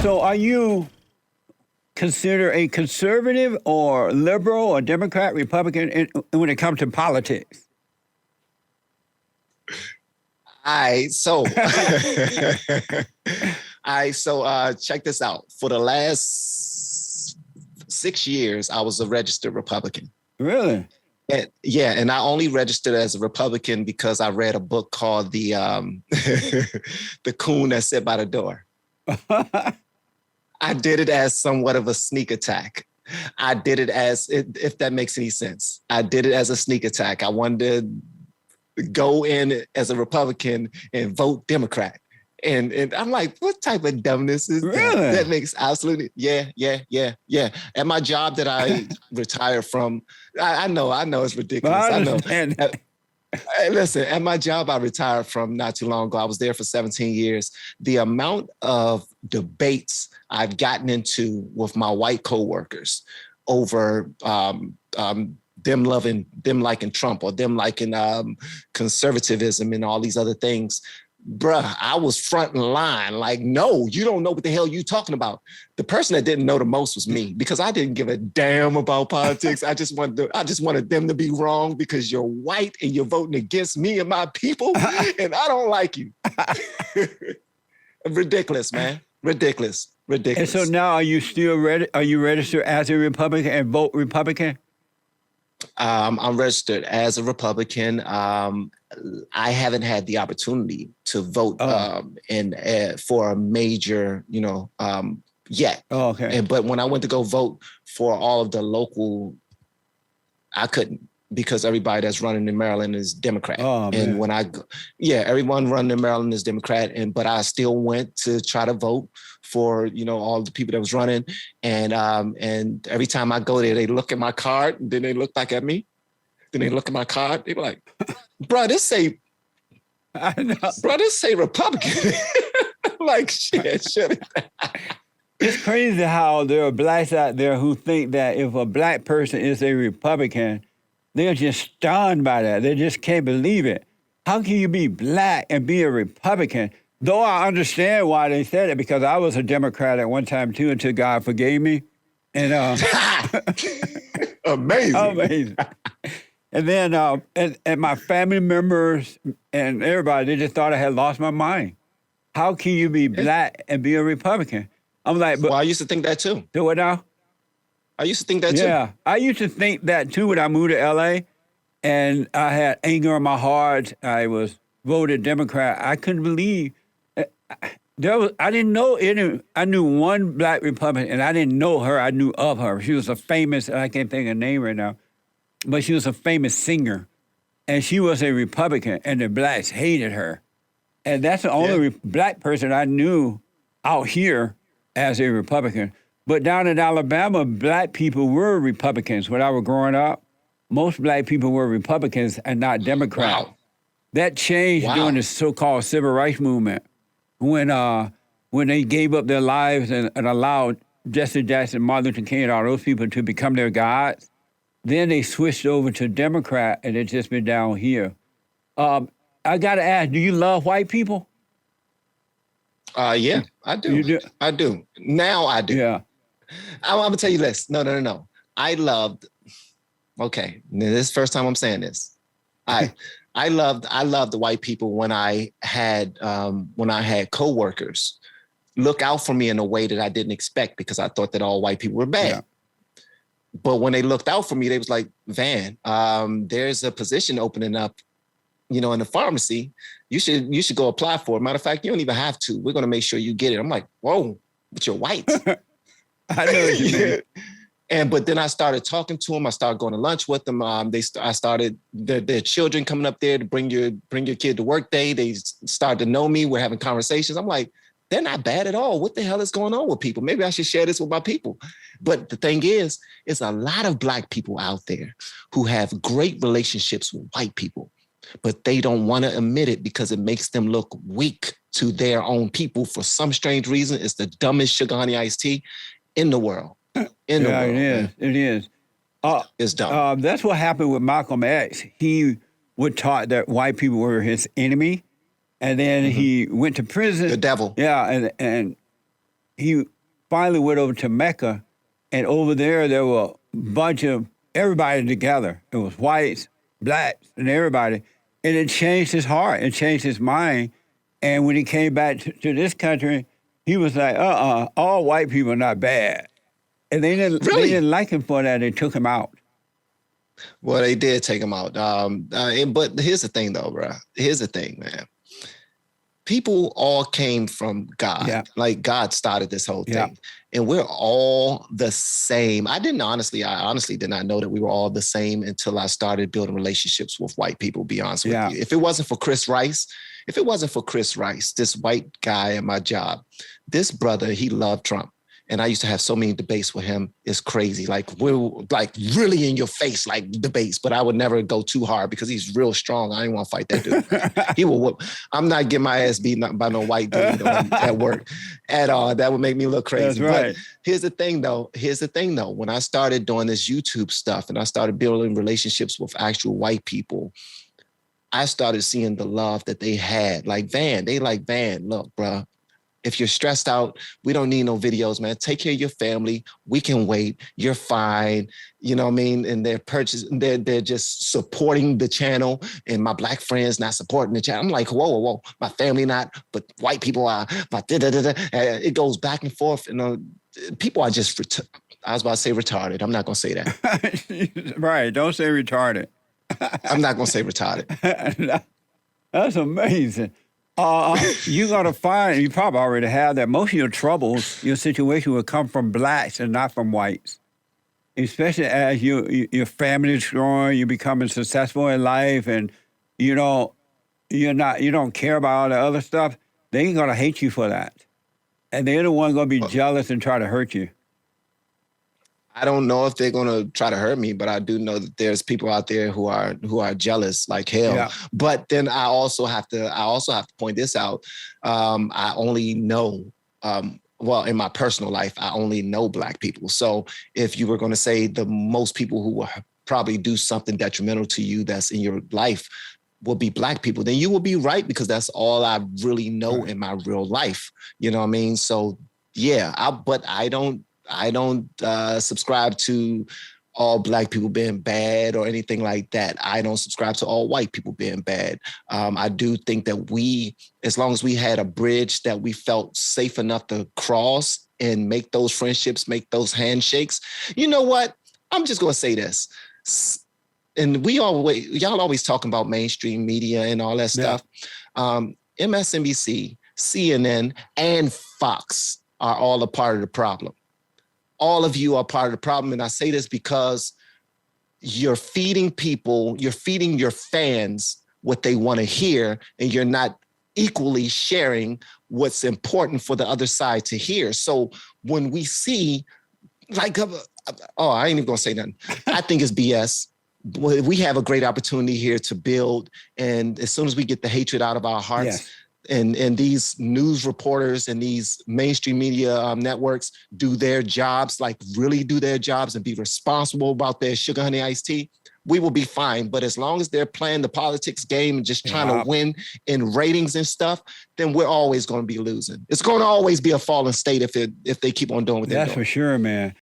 So are you considered a conservative or liberal or Democrat, Republican when it comes to politics? So check this out. For the last 6 years, I was a registered Republican. Really? And I only registered as a Republican because I read a book called the The Coon That Sat by the Door. I did it as somewhat of a sneak attack. I did it as, if that makes any sense, I did it as a sneak attack. I wanted to go in as a Republican and vote Democrat. And I'm like, what type of dumbness is Really? that? That makes absolutely, yeah. At my job that I retired from, I know it's ridiculous. I know. understand. Listen, at my job I retired from not too long ago, I was there for 17 years. The amount of debates I've gotten into with my white coworkers over them liking Trump or them liking conservatism and all these other things. Bruh, I was front in line. Like, no, you don't know what the hell you talking about. The person that didn't know the most was me because I didn't give a damn about politics. I just wanted them to be wrong because you're white and you're voting against me and my people, and I don't like you. Ridiculous, man. Ridiculous. And so now, are you still are you registered as a Republican and vote Republican? I'm registered as a Republican. I haven't had the opportunity to vote for a major, yet. Oh, okay. But when I went to go vote for all of the local, I couldn't because everybody that's running in Maryland is Democrat. Oh, and when everyone running in Maryland is Democrat. But I still went to try to vote for, all the people that was running. And every time I go there, they look at my card, and then they look back at me. Then they look at my card. They be like, bro, this say Republican. Like, shit. It's crazy how there are blacks out there who think that if a black person is a Republican, they're just stunned by that. They just can't believe it. How can you be black and be a Republican? Though I understand why they said it, because I was a Democrat at one time too, until God forgave me. And amazing. And then and my family members and everybody, they just thought I had lost my mind. How can you be black and be a Republican? I'm like, but well, I used to think that too. Do it now? I used to think that too. Yeah, I used to think that too when I moved to L.A. and I had anger in my heart. I was voted Democrat. I couldn't believe I didn't know any. I knew one black Republican, and I didn't know her. I knew of her. She was a famous. I can't think of her name right now, but she was a famous singer, and she was a Republican, and the blacks hated her, and that's the only black person I knew out here as a Republican. But down in Alabama, black people were Republicans. When I was growing up, most black people were Republicans and not Democrats. Wow. That changed during the so-called civil rights movement when they gave up their lives and allowed Jesse Jackson, Martin Luther King, and all those people to become their gods. Then they switched over to Democrat, and it's just been down here. I got to ask, do you love white people? Yeah, I do. You do? I do. Now I do. Yeah. I'm going to tell you this. No. I loved, okay, this is the first time I'm saying this. I loved the white people when I had coworkers look out for me in a way that I didn't expect because I thought that all white people were bad. Yeah. But when they looked out for me, they was like, Van, there's a position opening up, in the pharmacy. You should go apply for it. Matter of fact, you don't even have to. We're going to make sure you get it. I'm like, whoa, but you're white. I know what you mean. But then I started talking to them. I started going to lunch with them. I started their children coming up there to bring your kid to work day. They started to know me. We're having conversations. I'm like, they're not bad at all. What the hell is going on with people? Maybe I should share this with my people. But the thing is a lot of black people out there who have great relationships with white people, but they don't want to admit it because it makes them look weak to their own people for some strange reason. It's the dumbest sugar honey iced tea in the world. It is. It's dumb. That's what happened with Malcolm X. He was taught that white people were his enemy, and then he went to prison. The devil. Yeah, and he finally went over to Mecca, and over there were a bunch of everybody together. It was whites, blacks, and everybody. And it changed his heart. It changed his mind. And when he came back to this country, he was like, all white people are not bad. And they didn't like him for that. They took him out. Well, they did take him out. But here's the thing, though, bro. Here's the thing, man. People all came from God. Yeah. Like God started this whole thing. Yeah. And we're all the same. I honestly did not know that we were all the same until I started building relationships with white people, to be honest with you. If it wasn't for Chris Rice, this white guy at my job, this brother, he loved Trump. And I used to have so many debates with him. It's crazy. Like, we're like really in your face, like debates, but I would never go too hard because he's real strong. I didn't want to fight that dude. He will whoop. I'm not getting my ass beaten by no white dude at work at all. That would make me look crazy. That's right. But here's the thing though. When I started doing this YouTube stuff and I started building relationships with actual white people, I started seeing the love that they had. Like Van, look, bro. If you're stressed out, we don't need no videos, man. Take care of your family. We can wait. You're fine. You know what I mean? And they're just supporting the channel. And my black friends not supporting the channel. I'm like, whoa. My family not, but white people are. But it goes back and forth. And people are just, I was about to say retarded. I'm not going to say that. Right. Don't say retarded. I'm not going to say retarded. That's amazing. You probably already have that. Most of your troubles, your situation will come from blacks and not from whites. Especially as your family is growing, you're becoming successful in life, and you don't care about all the other stuff. They ain't gonna hate you for that, and they're the one gonna be jealous and try to hurt you. I don't know if they're going to try to hurt me, but I do know that there's people out there who are jealous like hell. Yeah. But then I also have to point this out. I only know, in my personal life, I only know black people. So if you were going to say the most people who will probably do something detrimental to you that's in your life will be black people, then you will be right, because that's all I really know in my real life. You know what I mean? So yeah, I don't subscribe to all black people being bad or anything like that. I don't subscribe to all white people being bad. I do think that as long as we had a bridge that we felt safe enough to cross and make those friendships, make those handshakes. You know what? I'm just going to say this. And y'all always talking about mainstream media and all that stuff. MSNBC, CNN, and Fox are all a part of the problem. All of you are part of the problem. And I say this because you're feeding your fans what they want to hear, and you're not equally sharing what's important for the other side to hear. So when we see, I ain't even gonna say nothing. I think it's BS. We have a great opportunity here to build. And as soon as we get the hatred out of our hearts, and these news reporters and these mainstream media networks do their jobs, like really do their jobs and be responsible about their sugar honey iced tea, we will be fine. But as long as they're playing the politics game and just trying to win in ratings and stuff, then we're always going to be losing. It's going to always be a fallen state if they keep on doing what they're doing. That's for sure, man.